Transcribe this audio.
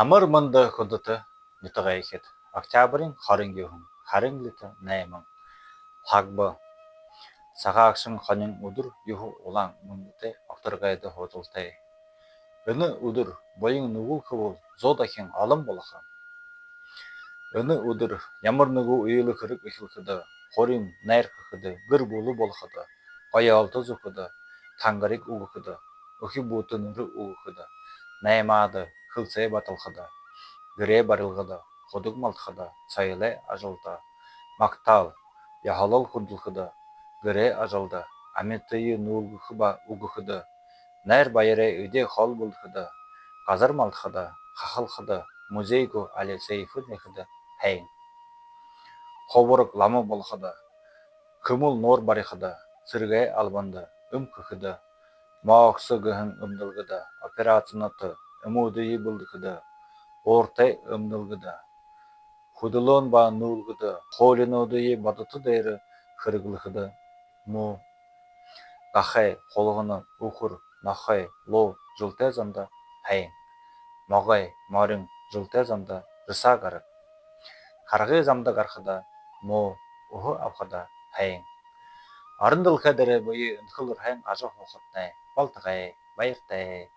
Амар манда хөдөтө нутагайхэд октябрийн 29 харинглит 8 хагба цагаагшин хонин өдөр юху улаан мөндөтэй окторгайд худалтай. Өнө өдөр буян нүгүүх бол 100 дахин олон болох. Өнө өдөр ямар нэгэн үеэлэх хэрэг эхлэхэд хорийн найрхахад гэр бүл болоход гоё олдож өгөхөд тангарыг өгөхөд өхи бүтэн өгөхөд наймаад хөлсэй баталхад гэрээ барилгад худаг малтахад цайлай ажилда мактал яхалал хүндлэхэд гэрээ ажилда амитый нүүлгэх ба өгөхөд найр баяраа өдөө хол бүлэхэд газар малтахад хахалхад музейг алисейфуд нэхэд хайн ховрог лама болоход көмөл нуур барихад сэргээ албанд хөөхөд маоксогэн өмдөлгөд операцнат эмүүдий бүлдэхэд ууртай өмдөлгөд хөдөлөөн ба нүүлгөд хоолинуудыг бодот дээр хэрэглэхэд муу гахай холгоно үхэр нахай луу жылтай замда хайн могой морин жылтай замда рса гараг харгай замда гарахад муу өхө авахад хайн арандал хадэр буй өнхөл хайн ажих хохоттай болтгай баяртай